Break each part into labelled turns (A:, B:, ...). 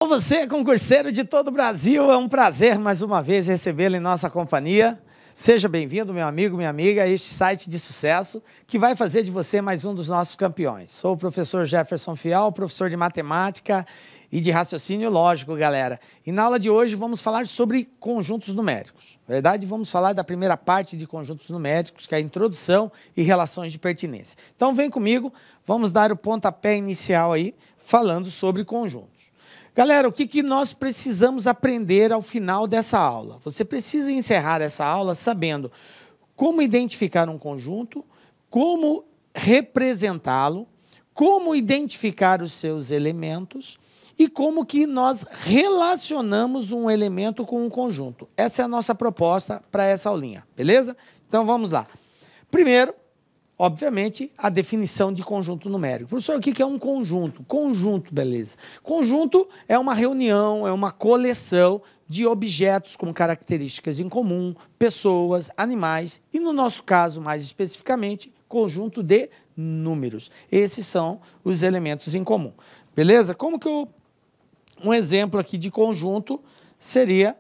A: Você, concurseiro de todo o Brasil, é um prazer mais uma vez recebê-lo em nossa companhia. Seja bem-vindo, meu amigo, minha amiga, a este site de sucesso que vai fazer de você mais um dos nossos campeões. Sou o professor Jefferson Fial, professor de matemática e de raciocínio lógico, galera. E na aula de hoje vamos falar sobre conjuntos numéricos. Na verdade, vamos falar da primeira parte de conjuntos numéricos, que é a introdução e relações de pertinência. Então vem comigo, vamos dar o pontapé inicial aí, falando sobre conjuntos. Galera, o que nós precisamos aprender ao final dessa aula? Você precisa encerrar essa aula sabendo como identificar um conjunto, como representá-lo, como identificar os seus elementos e como que nós relacionamos um elemento com um conjunto. Essa é a nossa proposta para essa aulinha, beleza? Então vamos lá. Primeiro, obviamente, a definição de conjunto numérico. Professor, o que é um conjunto? Conjunto, beleza. Conjunto é uma reunião, é uma coleção de objetos com características em comum, pessoas, animais e, no nosso caso, mais especificamente, conjunto de números. Esses são os elementos em comum. Beleza? Um exemplo aqui de conjunto seria,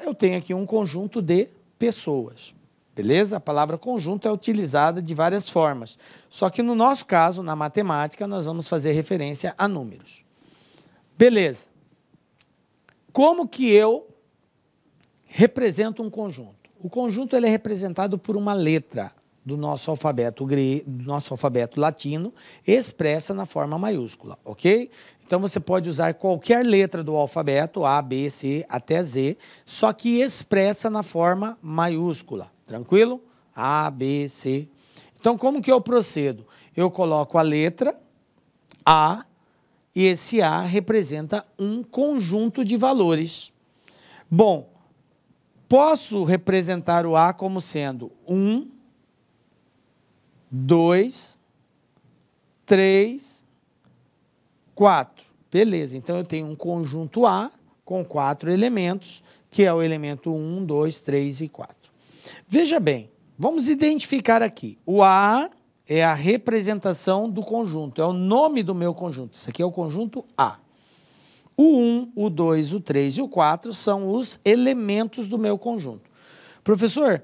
A: eu tenho aqui um conjunto de pessoas. Beleza? A palavra conjunto é utilizada de várias formas. Só que no nosso caso, na matemática, nós vamos fazer referência a números. Beleza. Como que eu represento um conjunto? O conjunto ele é representado por uma letra do nosso alfabeto latino, expressa na forma maiúscula, ok? Então você pode usar qualquer letra do alfabeto, A, B, C, até Z, só que expressa na forma maiúscula. Tranquilo? A, B, C. Então, como que eu procedo? Eu coloco a letra A e esse A representa um conjunto de valores. Bom, posso representar o A como sendo 1, 2, 3, 4. Beleza, então eu tenho um conjunto A com 4 elementos, que é o elemento 1, 2, 3 e 4. Veja bem, vamos identificar aqui. O A é a representação do conjunto, é o nome do meu conjunto. Isso aqui é o conjunto A. O 1, o 2, o 3 e o 4 são os elementos do meu conjunto. Professor,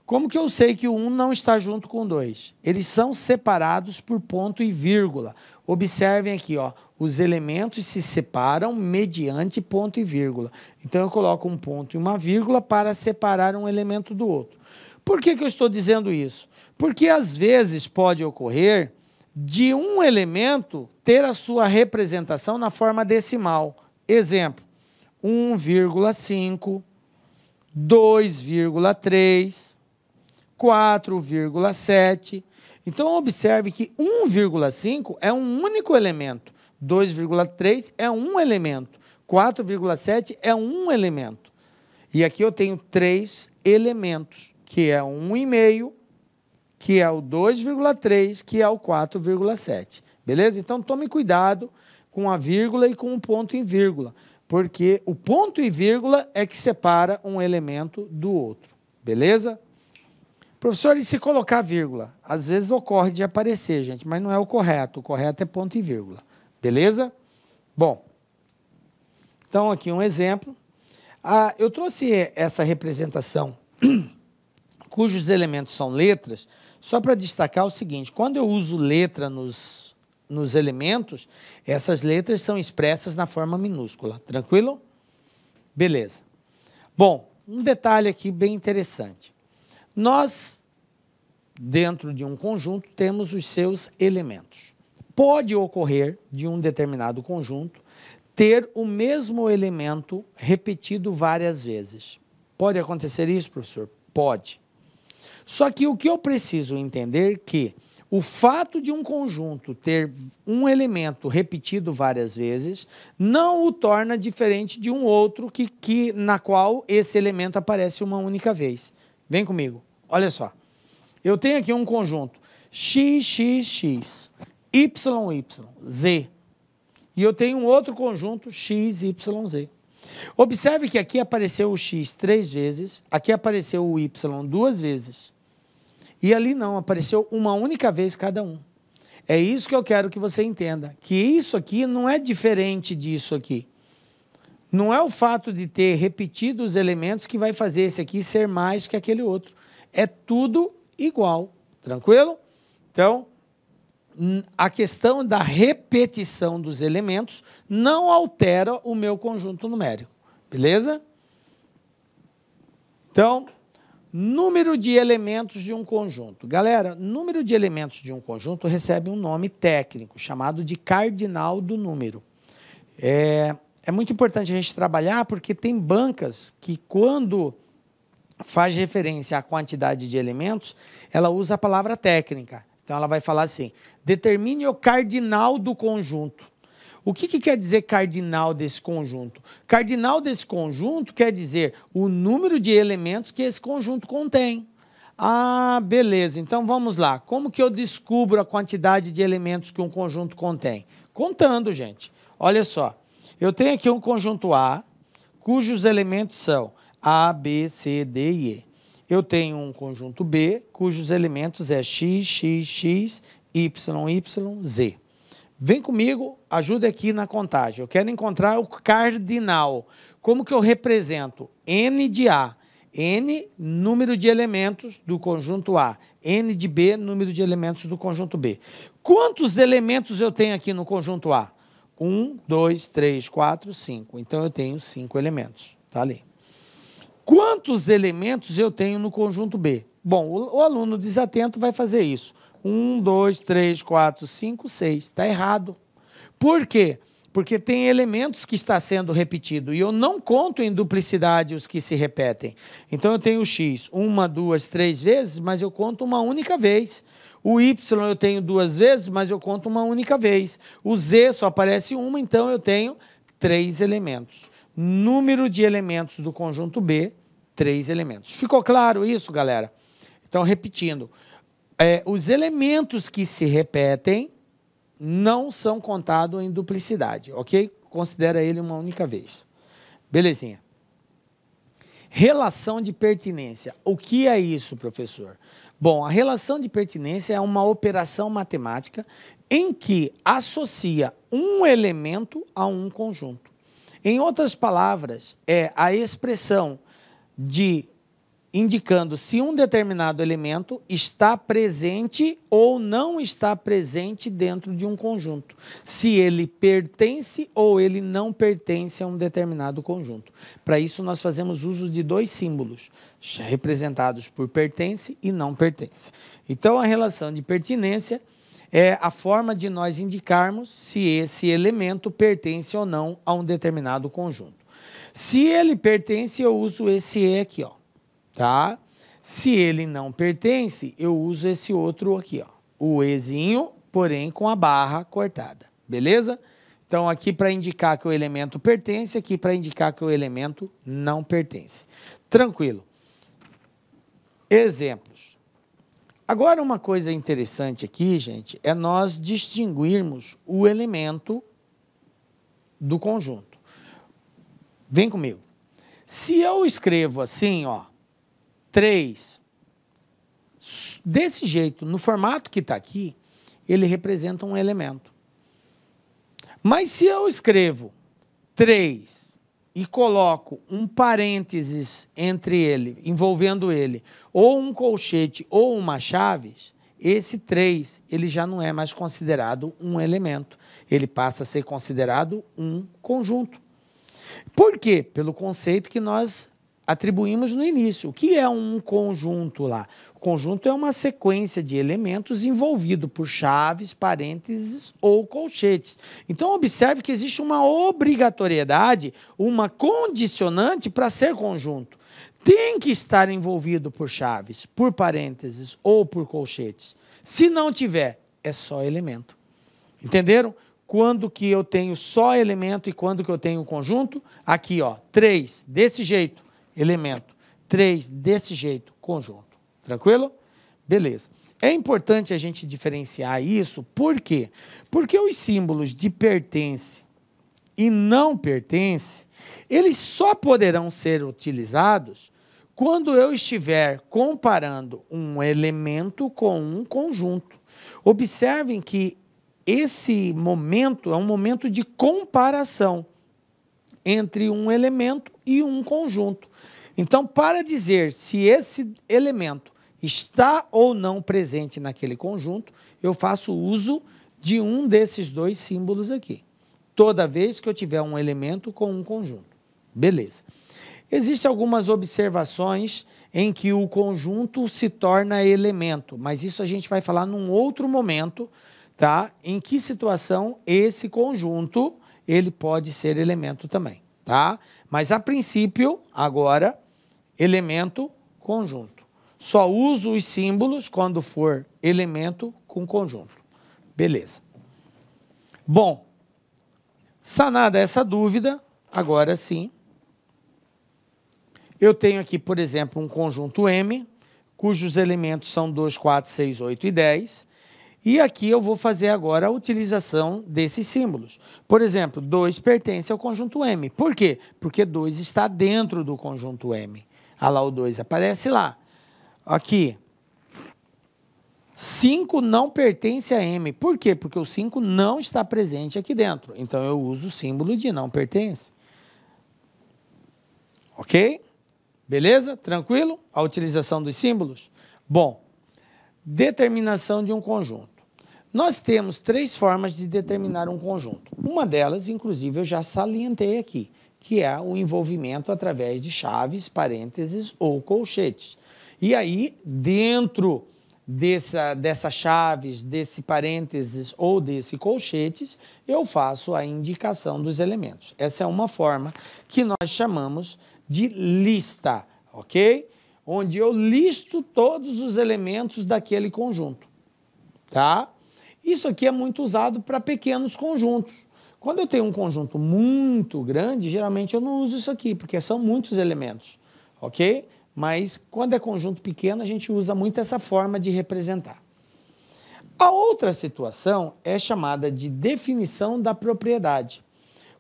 A: como que eu sei que o 1 não está junto com o 2? Eles são separados por ponto e vírgula. Observem aqui, ó, os elementos se separam mediante ponto e vírgula. Então, eu coloco um ponto e uma vírgula para separar um elemento do outro. Por que eu estou dizendo isso? Porque, às vezes, pode ocorrer de um elemento ter a sua representação na forma decimal. Exemplo, 1,5, 2,3... 4,7. Então, observe que 1,5 é um único elemento, 2,3 é um elemento, 4,7 é um elemento. E aqui eu tenho 3 elementos, que é o 1,5, que é o 2,3, que é o 4,7. Beleza? Então, tome cuidado com a vírgula e com o ponto e vírgula, porque o ponto e vírgula é que separa um elemento do outro. Beleza? Professor, e se colocar vírgula? Às vezes ocorre de aparecer, gente, mas não é o correto é ponto e vírgula. Beleza? Bom, então aqui um exemplo. Eu trouxe essa representação cujos elementos são letras, só para destacar o seguinte, quando eu uso letra nos elementos, essas letras são expressas na forma minúscula. Tranquilo? Beleza. Bom, um detalhe aqui bem interessante. Nós, dentro de um conjunto, temos os seus elementos. Pode ocorrer, de um determinado conjunto, ter o mesmo elemento repetido várias vezes. Pode acontecer isso, professor? Pode. Só que o que eu preciso entender é que o fato de um conjunto ter um elemento repetido várias vezes não o torna diferente de um outro na qual esse elemento aparece uma única vez. Vem comigo, olha só. Eu tenho aqui um conjunto x, x, x, y, y, z. E eu tenho um outro conjunto x, y, z. Observe que aqui apareceu o x 3 vezes, aqui apareceu o y 2 vezes. E ali não, apareceu uma única vez cada um. É isso que eu quero que você entenda, que isso aqui não é diferente disso aqui. Não é o fato de ter repetido os elementos que vai fazer esse aqui ser mais que aquele outro. É tudo igual, tranquilo? Então, a questão da repetição dos elementos não altera o meu conjunto numérico, beleza? Então, número de elementos de um conjunto. Galera, número de elementos de um conjunto recebe um nome técnico, chamado de cardinal do número. É muito importante a gente trabalhar, porque tem bancas que, quando faz referência à quantidade de elementos, ela usa a palavra técnica. Então, ela vai falar assim, determine o cardinal do conjunto. O que quer dizer cardinal desse conjunto? Cardinal desse conjunto quer dizer o número de elementos que esse conjunto contém. Ah, beleza. Então, vamos lá. Como que eu descubro a quantidade de elementos que um conjunto contém? Contando, gente. Olha só. Eu tenho aqui um conjunto A, cujos elementos são A, B, C, D e E. Eu tenho um conjunto B, cujos elementos é X, X, X, Y, Y, Z. Vem comigo, ajuda aqui na contagem. Eu quero encontrar o cardinal. Como que eu represento? N de A. N, número de elementos do conjunto A. N de B, número de elementos do conjunto B. Quantos elementos eu tenho aqui no conjunto A? 1, 2, 3, 4, 5. Então, eu tenho 5 elementos. Está ali. Quantos elementos eu tenho no conjunto B? Bom, o aluno desatento vai fazer isso. 1, 2, 3, 4, 5, 6. Está errado. Por quê? Porque tem elementos que está sendo repetido e eu não conto em duplicidade os que se repetem. Então, eu tenho o X 1, 2, 3 vezes, mas eu conto uma única vez. O Y eu tenho 2 vezes, mas eu conto uma única vez. O Z só aparece uma, então eu tenho 3 elementos. Número de elementos do conjunto B, 3 elementos. Ficou claro isso, galera? Então, repetindo. Os elementos que se repetem não são contados em duplicidade, ok? Considera ele uma única vez. Belezinha. Relação de pertinência. O que é isso, professor? Bom, a relação de pertinência é uma operação matemática em que associa um elemento a um conjunto. Em outras palavras, é a expressão de indicando se um determinado elemento está presente ou não está presente dentro de um conjunto. Se ele pertence ou ele não pertence a um determinado conjunto. Para isso, nós fazemos uso de 2 símbolos, representados por pertence e não pertence. Então, a relação de pertinência é a forma de nós indicarmos se esse elemento pertence ou não a um determinado conjunto. Se ele pertence, eu uso esse E aqui, ó. Tá? Se ele não pertence, eu uso esse outro aqui, ó, o Ezinho, porém com a barra cortada, beleza? Então, aqui para indicar que o elemento pertence, aqui para indicar que o elemento não pertence. Tranquilo. Exemplos. Agora, uma coisa interessante aqui, gente, é nós distinguirmos o elemento do conjunto. Vem comigo. Se eu escrevo assim, ó, 3, desse jeito, no formato que está aqui, ele representa um elemento. Mas se eu escrevo 3 e coloco um parênteses entre ele, envolvendo ele, ou um colchete ou uma chaves, esse 3 ele já não é mais considerado um elemento. Ele passa a ser considerado um conjunto. Por quê? Pelo conceito que nós atribuímos no início. O que é um conjunto lá? O conjunto é uma sequência de elementos envolvido por chaves, parênteses ou colchetes. Então, observe que existe uma obrigatoriedade, uma condicionante para ser conjunto. Tem que estar envolvido por chaves, por parênteses ou por colchetes. Se não tiver, é só elemento. Entenderam? Quando que eu tenho só elemento e quando que eu tenho conjunto? Aqui, ó, 3, desse jeito. Elemento. 3, desse jeito, conjunto. Tranquilo? Beleza. É importante a gente diferenciar isso, por quê? Porque os símbolos de pertence e não pertence, eles só poderão ser utilizados quando eu estiver comparando um elemento com um conjunto. Observem que esse momento é um momento de comparação. entre um elemento e um conjunto. Então, para dizer se esse elemento está ou não presente naquele conjunto, eu faço uso de um desses dois símbolos aqui. Toda vez que eu tiver um elemento com um conjunto. Beleza. Existem algumas observações em que o conjunto se torna elemento, mas isso a gente vai falar num outro momento, tá? Em que situação esse conjunto ele pode ser elemento também, tá? Mas a princípio, agora, elemento, conjunto. Só uso os símbolos quando for elemento com conjunto. Beleza. Bom, sanada essa dúvida, agora sim, eu tenho aqui, por exemplo, um conjunto M, cujos elementos são 2, 4, 6, 8 e 10. E aqui eu vou fazer agora a utilização desses símbolos. Por exemplo, 2 pertence ao conjunto M. Por quê? Porque 2 está dentro do conjunto M. Ah lá, o 2 aparece lá. Aqui. 5 não pertence a M. Por quê? Porque o 5 não está presente aqui dentro. Então, eu uso o símbolo de não pertence. Ok? Beleza? Tranquilo? A utilização dos símbolos? Bom, determinação de um conjunto. Nós temos 3 formas de determinar um conjunto. Uma delas, inclusive, eu já salientei aqui, que é o envolvimento através de chaves, parênteses ou colchetes. E aí, dentro dessas chaves, desse parênteses ou desse colchetes, eu faço a indicação dos elementos. Essa é uma forma que nós chamamos de lista, ok? Onde eu listo todos os elementos daquele conjunto, tá? Isso aqui é muito usado para pequenos conjuntos. Quando eu tenho um conjunto muito grande, geralmente eu não uso isso aqui, porque são muitos elementos, ok? Mas quando é conjunto pequeno, a gente usa muito essa forma de representar. A outra situação é chamada de definição da propriedade.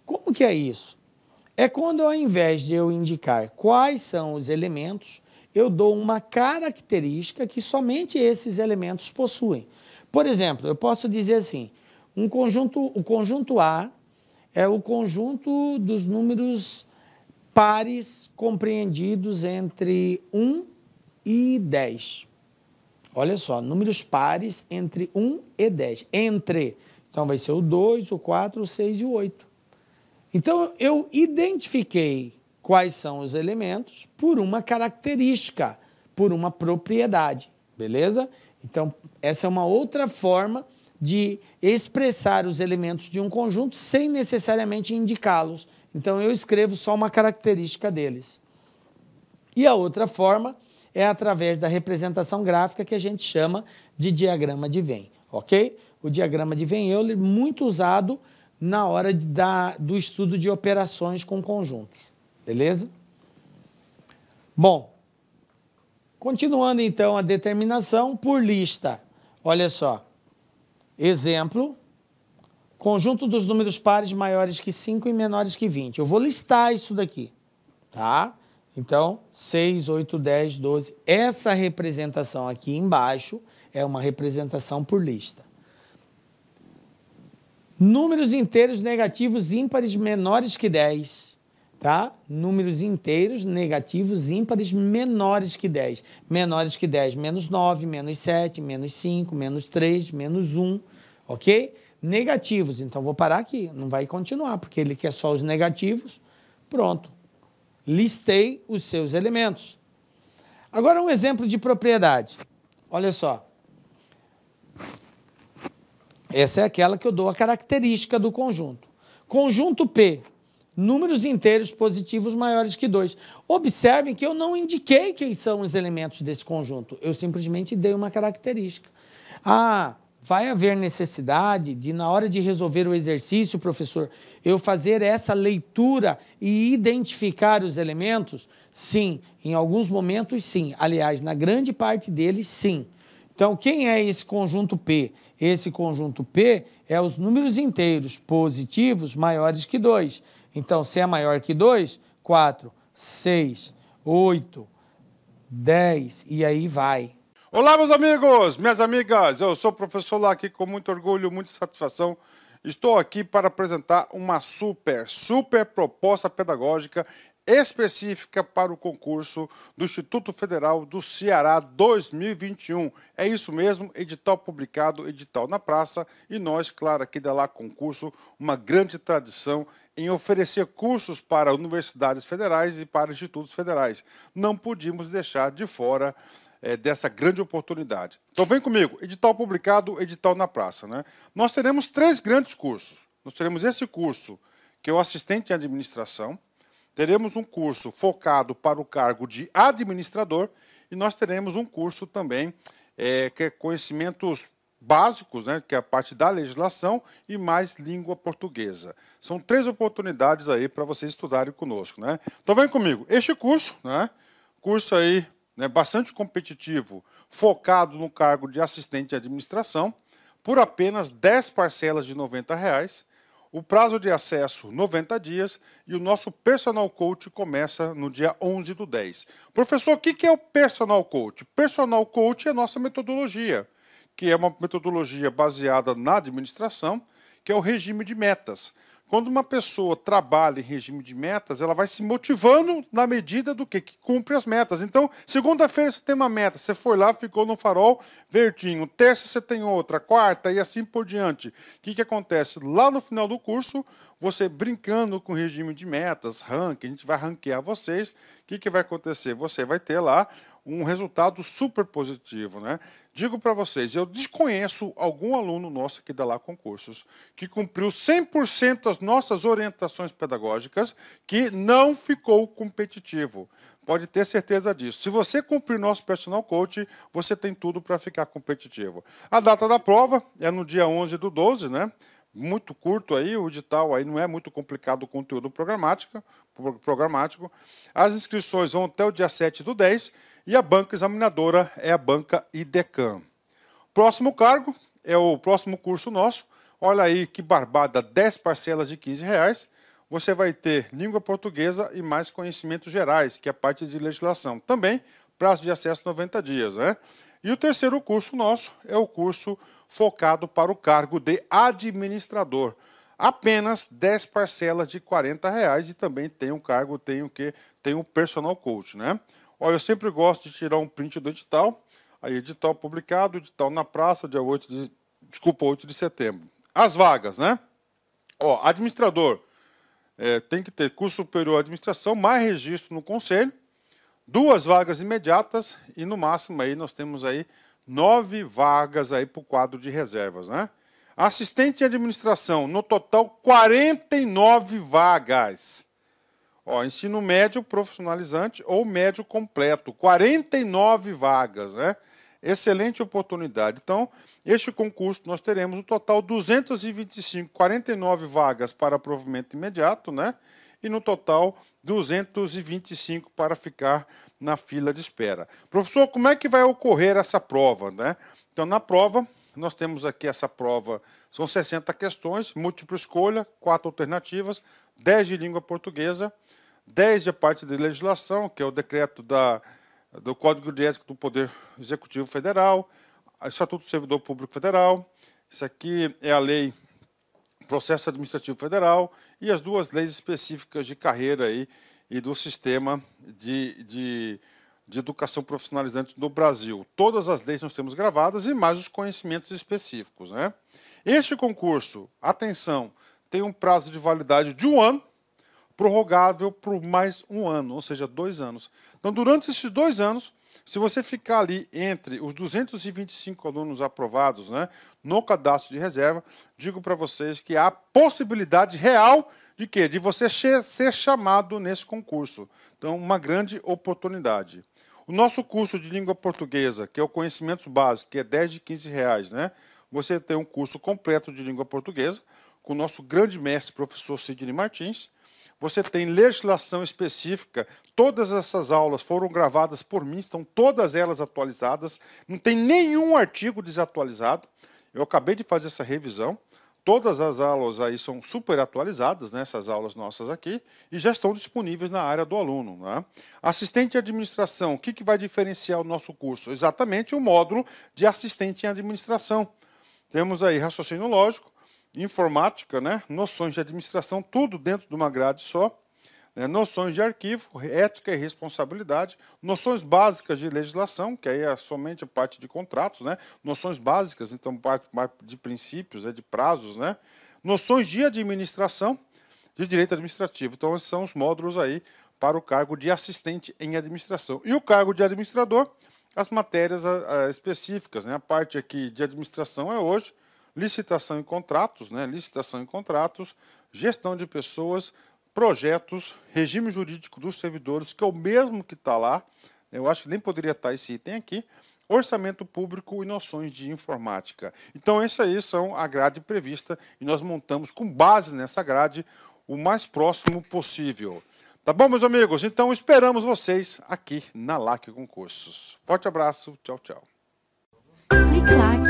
A: Como que é isso? É quando, ao invés de eu indicar quais são os elementos, eu dou uma característica que somente esses elementos possuem. Por exemplo, eu posso dizer assim, o conjunto A é o conjunto dos números pares compreendidos entre 1 e 10. Olha só, números pares entre 1 e 10. Entre. Então, vai ser o 2, o 4, o 6 e o 8. Então, eu identifiquei quais são os elementos por uma característica, por uma propriedade, beleza? Então, essa é uma outra forma de expressar os elementos de um conjunto sem necessariamente indicá-los. Então, eu escrevo só uma característica deles. E a outra forma é através da representação gráfica que a gente chama de diagrama de Venn, ok? O diagrama de Venn-Euler é muito usado na hora do estudo de operações com conjuntos, beleza? Bom, continuando então a determinação por lista. Olha só, exemplo, conjunto dos números pares maiores que 5 e menores que 20. Eu vou listar isso daqui, tá? Então, 6, 8, 10, 12. Essa representação aqui embaixo é uma representação por lista. Números inteiros negativos ímpares menores que 10, tá? Números inteiros negativos ímpares menores que 10. Menores que 10, menos 9, menos 7, menos 5, menos 3, menos 1, ok? Negativos, então vou parar aqui, não vai continuar, porque ele quer só os negativos. Pronto, listei os seus elementos. Agora um exemplo de propriedade. Olha só. Essa é aquela que eu dou a característica do conjunto. Conjunto P, números inteiros positivos maiores que 2. Observem que eu não indiquei quem são os elementos desse conjunto, eu simplesmente dei uma característica. Ah, vai haver necessidade de, na hora de resolver o exercício, professor, eu fazer essa leitura e identificar os elementos? Sim, em alguns momentos sim. Aliás, na grande parte deles, sim. Então, quem é esse conjunto P? Esse conjunto P é os números inteiros positivos maiores que 2. Então, se é maior que 2, 4, 6, 8, 10 e aí vai.
B: Olá, meus amigos, minhas amigas. Eu sou o professor Lá aqui com muito orgulho, muita satisfação Estou aqui para apresentar uma super proposta pedagógica específica para o concurso do Instituto Federal do Ceará 2021. É isso mesmo, edital publicado, edital na praça, e nós, claro, aqui da Lá Concurso, uma grande tradição em oferecer cursos para universidades federais e para institutos federais. Não podíamos deixar de fora dessa grande oportunidade. Então vem comigo, edital publicado, edital na praça, né? Nós teremos 3 grandes cursos. Nós teremos esse curso, que é o assistente em administração, teremos um curso focado para o cargo de administrador e nós teremos um curso também que é conhecimentos básicos, né, que é a parte da legislação e mais língua portuguesa. São 3 oportunidades aí para vocês estudarem conosco, né? Então vem comigo. Este curso, né, curso aí, né, bastante competitivo, focado no cargo de assistente de administração, por apenas 10 parcelas de R$ 90. O prazo de acesso, 90 dias, e o nosso Personal Coach começa no dia 11/10. Professor, o que é o Personal Coach? Personal Coach é a nossa metodologia, que é uma metodologia baseada na administração, que é o regime de metas. Quando uma pessoa trabalha em regime de metas, ela vai se motivando na medida do que cumpre as metas. Então, segunda-feira você tem uma meta, você foi lá, ficou no farol verdinho. Terça você tem outra, quarta e assim por diante. O que acontece? Lá no final do curso, você brincando com o regime de metas, ranking, a gente vai ranquear vocês. O que vai acontecer? Você vai ter lá um resultado super positivo, né? Digo para vocês, eu desconheço algum aluno nosso aqui da Lá Concursos que cumpriu 100% as nossas orientações pedagógicas que não ficou competitivo. Pode ter certeza disso. Se você cumprir nosso Personal Coach, você tem tudo para ficar competitivo. A data da prova é no dia 11/12, né? Muito curto aí, o edital aí não é muito complicado o conteúdo programático. As inscrições vão até o dia 7/10 e a banca examinadora é a banca IDECAM. Próximo cargo é o próximo curso nosso. Olha aí que barbada, 10 parcelas de R$ 15. Você vai ter língua portuguesa e mais conhecimentos gerais, que é a parte de legislação. Também prazo de acesso 90 dias, né? E o terceiro curso nosso é o curso focado para o cargo de administrador. Apenas 10 parcelas de R$ 40 e também tem um cargo, tem o Personal Coach, né? Olha, eu sempre gosto de tirar um print do edital. Aí, edital publicado, edital na praça, dia 8 de setembro. As vagas, né? Ó, administrador tem que ter curso superior à administração, mais registro no conselho, 2 vagas imediatas e no máximo aí nós temos aí 9 vagas aí para o quadro de reservas, né? Assistente de administração, no total 49 vagas. Ó, ensino médio profissionalizante ou médio completo, 49 vagas, né? Excelente oportunidade. Então, este concurso nós teremos no total 225, 49 vagas para provimento imediato, né? E no total 225 para ficar na fila de espera. Professor, como é que vai ocorrer essa prova, né? Então, na prova, nós temos aqui essa prova, são 60 questões, múltipla escolha, 4 alternativas, 10 de língua portuguesa, 10 de parte de legislação, que é o decreto do Código de Ética do Poder Executivo Federal, Estatuto do Servidor Público Federal, isso aqui é a lei Processo Administrativo Federal e as 2 leis específicas de carreira aí e do sistema de educação profissionalizante no Brasil. Todas as leis nós temos gravadas e mais os conhecimentos específicos, né? Este concurso, atenção, tem um prazo de validade de 1 ano, prorrogável por mais 1 ano, ou seja, 2 anos. Então, durante esses 2 anos, se você ficar ali entre os 225 alunos aprovados, né, no cadastro de reserva, digo para vocês que há possibilidade real de quê? De você ser chamado nesse concurso. Então, uma grande oportunidade. O nosso curso de língua portuguesa, que é o Conhecimentos Básicos, que é 10 de R$ 15, né? Você tem um curso completo de língua portuguesa, com o nosso grande mestre, professor Sidney Martins. Você tem legislação específica, todas essas aulas foram gravadas por mim, estão todas elas atualizadas, não tem nenhum artigo desatualizado. Eu acabei de fazer essa revisão, todas as aulas aí são super atualizadas, né, essas aulas nossas aqui, e já estão disponíveis na área do aluno, né? Assistente de administração, o que vai diferenciar o nosso curso? Exatamente o módulo de assistente em administração. Temos aí raciocínio lógico, informática, né? Noções de administração, tudo dentro de uma grade só. Noções de arquivo, ética e responsabilidade, noções básicas de legislação, que aí é somente a parte de contratos, né? Noções básicas, então parte de princípios, de prazos, né? Noções de administração, de direito administrativo. Então esses são os módulos aí para o cargo de assistente em administração. E o cargo de administrador, as matérias específicas, né? A parte aqui de administração é hoje licitação e contratos, né? Licitação e contratos, gestão de pessoas, projetos, regime jurídico dos servidores, que é o mesmo que está lá, eu acho que nem poderia estar esse item aqui, orçamento público e noções de informática. Então, essas aí são a grade prevista e nós montamos com base nessa grade o mais próximo possível. Tá bom, meus amigos? Então, esperamos vocês aqui na LAC Concursos. Forte abraço, tchau, tchau.
C: Clique like.